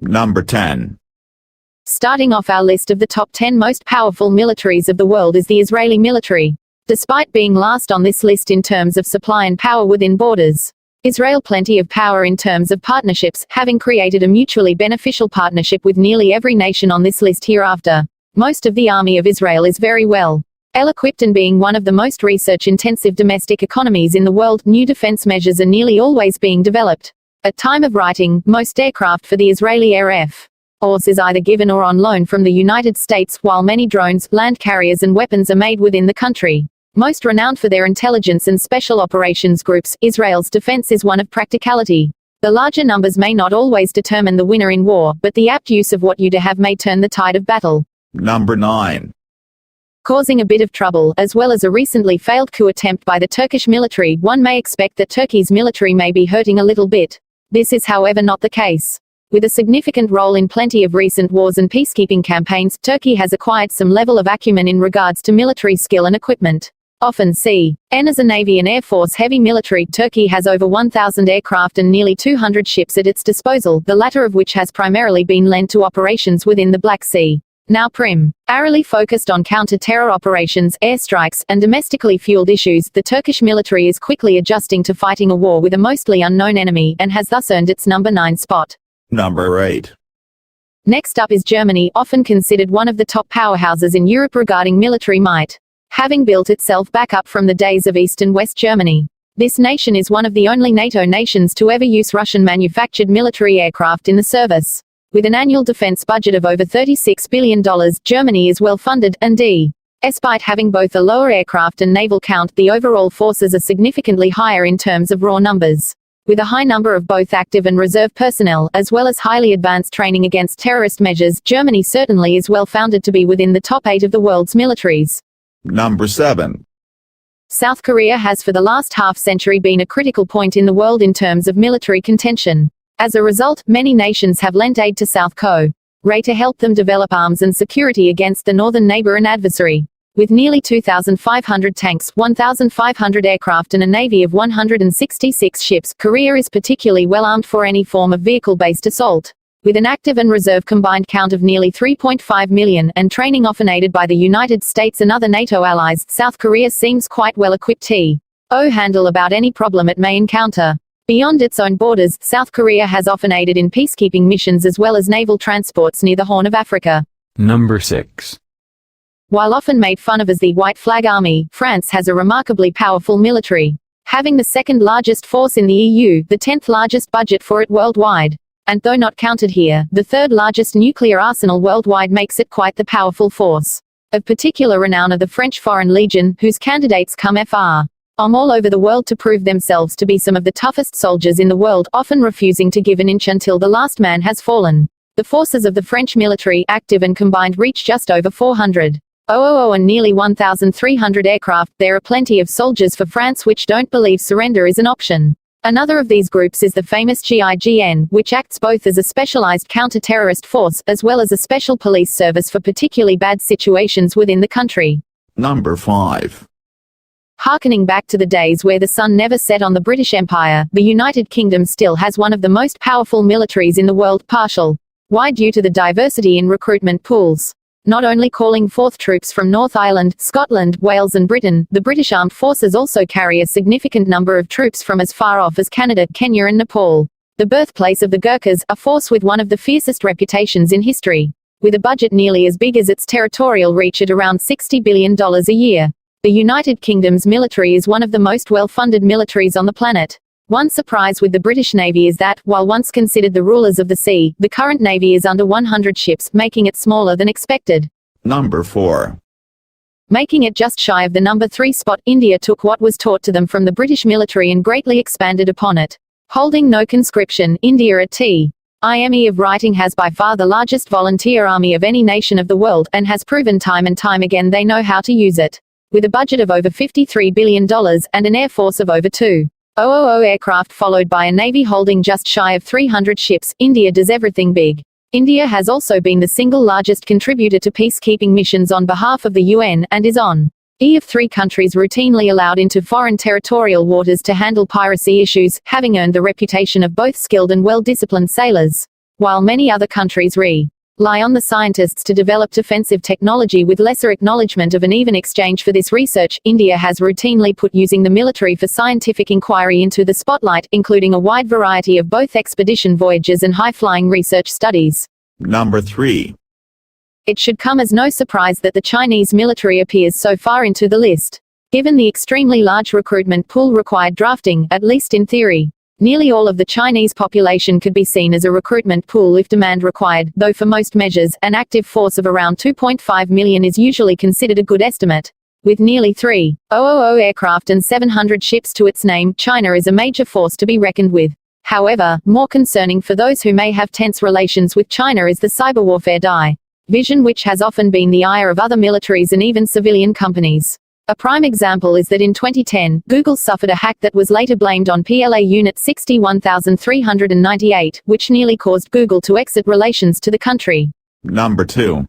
Number 10. Starting off our list of the top 10 most powerful militaries of the world is the Israeli military. Despite being last on this list in terms of supply and power within borders, Israel plenty of power in terms of partnerships, having created a mutually beneficial partnership with nearly every nation on this list hereafter. Most of the army of Israel is very well equipped, and being one of the most research-intensive domestic economies in the world, new defense measures are nearly always being developed. At time of writing, most aircraft for the Israeli Air Force is either given or on loan from the United States, while many drones, land carriers and weapons are made within the country. Most renowned for their intelligence and special operations groups, Israel's defense is one of practicality. The larger numbers may not always determine the winner in war, but the apt use of what you do have may turn the tide of battle. Number 9. Causing a bit of trouble, as well as a recently failed coup attempt by the Turkish military, one may expect that Turkey's military may be hurting a little bit. This is however not the case. With a significant role in plenty of recent wars and peacekeeping campaigns, Turkey has acquired some level of acumen in regards to military skill and equipment. Often seen as a Navy and Air Force heavy military, Turkey has over 1,000 aircraft and nearly 200 ships at its disposal, the latter of which has primarily been lent to operations within the Black Sea. Now primarily focused on counter-terror operations, airstrikes, and domestically fueled issues, the Turkish military is quickly adjusting to fighting a war with a mostly unknown enemy, and has thus earned its number 9 spot. Number 8. Next up is Germany, often considered one of the top powerhouses in Europe regarding military might, having built itself back up from the days of East and West Germany. This nation is one of the only NATO nations to ever use Russian-manufactured military aircraft in the service. With an annual defense budget of over $36 billion, Germany is well funded, and despite having both a lower aircraft and naval count, the overall forces are significantly higher in terms of raw numbers. With a high number of both active and reserve personnel, as well as highly advanced training against terrorist measures, Germany certainly is well founded to be within the top 8 of the world's militaries. Number 7. South Korea has for the last half-century been a critical point in the world in terms of military contention. As a result, many nations have lent aid to South Korea to help them develop arms and security against the northern neighbor and adversary. With nearly 2,500 tanks, 1,500 aircraft and a navy of 166 ships, Korea is particularly well armed for any form of vehicle-based assault. With an active and reserve combined count of nearly 3.5 million, and training often aided by the United States and other NATO allies, South Korea seems quite well equipped to handle about any problem it may encounter. Beyond its own borders, South Korea has often aided in peacekeeping missions as well as naval transports near the Horn of Africa. Number 6. While often made fun of as the White Flag Army, France has a remarkably powerful military. Having the second largest force in the EU, the 10th largest budget for it worldwide, and though not counted here, the third largest nuclear arsenal worldwide makes it quite the powerful force. Of particular renown are the French Foreign Legion, whose candidates come from all over the world to prove themselves to be some of the toughest soldiers in the world, often refusing to give an inch until the last man has fallen. The forces of the French military, active and combined, reach just over 400 and nearly 1,300 aircraft. There are plenty of soldiers for France which don't believe surrender is an option. Another of these groups is the famous GIGN, which acts both as a specialized counter-terrorist force, as well as a special police service for particularly bad situations within the country. Number 5. Harkening back to the days where the sun never set on the British Empire, the United Kingdom still has one of the most powerful militaries in the world, partial. Why? Due to the diversity in recruitment pools. Not only calling forth troops from North Ireland, Scotland, Wales and Britain, the British Armed Forces also carry a significant number of troops from as far off as Canada, Kenya and Nepal. The birthplace of the Gurkhas, a force with one of the fiercest reputations in history. With a budget nearly as big as its territorial reach at around $60 billion a year. The United Kingdom's military is one of the most well-funded militaries on the planet. One surprise with the British Navy is that, while once considered the rulers of the sea, the current Navy is under 100 ships, making it smaller than expected. Number 4. Making it just shy of the number 3 spot, India took what was taught to them from the British military and greatly expanded upon it. Holding no conscription, India at time of writing has by far the largest volunteer army of any nation of the world, and has proven time and time again they know how to use it. With a budget of over $53 billion, and an air force of over 200 aircraft followed by a navy holding just shy of 300 ships, India does everything big. India has also been the single largest contributor to peacekeeping missions on behalf of the UN, and is on of 3 countries routinely allowed into foreign territorial waters to handle piracy issues, having earned the reputation of both skilled and well-disciplined sailors. While many other countries rely on the scientists to develop defensive technology with lesser acknowledgement of an even exchange for this research, India has routinely put using the military for scientific inquiry into the spotlight, including a wide variety of both expedition voyages and high-flying research studies. Number 3. It should come as no surprise that the Chinese military appears so far into the list. Given the extremely large recruitment pool required drafting, at least in theory, nearly all of the Chinese population could be seen as a recruitment pool if demand required, though for most measures, an active force of around 2.5 million is usually considered a good estimate. With nearly 3,000 aircraft and 700 ships to its name, China is a major force to be reckoned with. However, more concerning for those who may have tense relations with China is the cyber warfare division, which has often been the ire of other militaries and even civilian companies. A prime example is that in 2010, Google suffered a hack that was later blamed on PLA Unit 61398, which nearly caused Google to exit relations to the country. Number 2.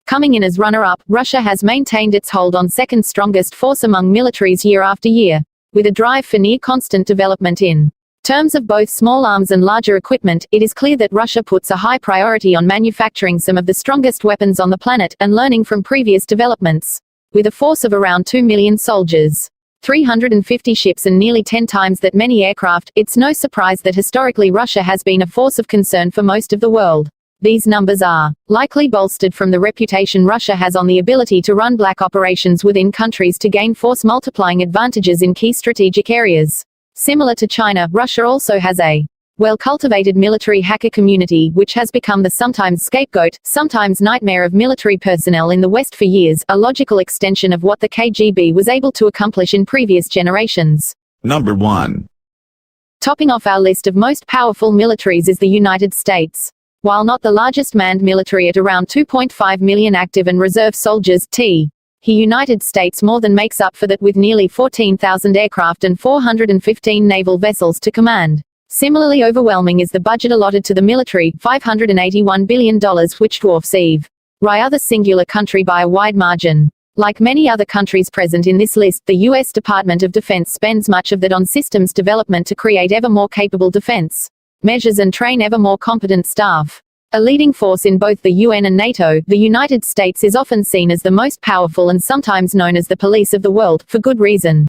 Coming in as runner-up, Russia has maintained its hold on second strongest force among militaries year after year, with a drive for near-constant development in terms of both small arms and larger equipment. It is clear that Russia puts a high priority on manufacturing some of the strongest weapons on the planet and learning from previous developments. With a force of around 2 million soldiers, 350 ships and nearly 10 times that many aircraft, it's no surprise that historically Russia has been a force of concern for most of the world. These numbers are likely bolstered from the reputation Russia has on the ability to run black operations within countries to gain force multiplying advantages in key strategic areas. Similar to China, Russia also has a well-cultivated military hacker community, which has become the sometimes scapegoat, sometimes nightmare of military personnel in the West for years, a logical extension of what the KGB was able to accomplish in previous generations. Number 1. Topping off our list of most powerful militaries is the United States. While not the largest manned military at around 2.5 million active and reserve soldiers, the United States more than makes up for that with nearly 14,000 aircraft and 415 naval vessels to command. Similarly overwhelming is the budget allotted to the military, $581 billion, which dwarfs every other singular country by a wide margin. Like many other countries present in this list, the U.S. Department of Defense spends much of that on systems development to create ever more capable defense measures and train ever more competent staff. A leading force in both the UN and NATO, the United States is often seen as the most powerful and sometimes known as the police of the world, for good reason.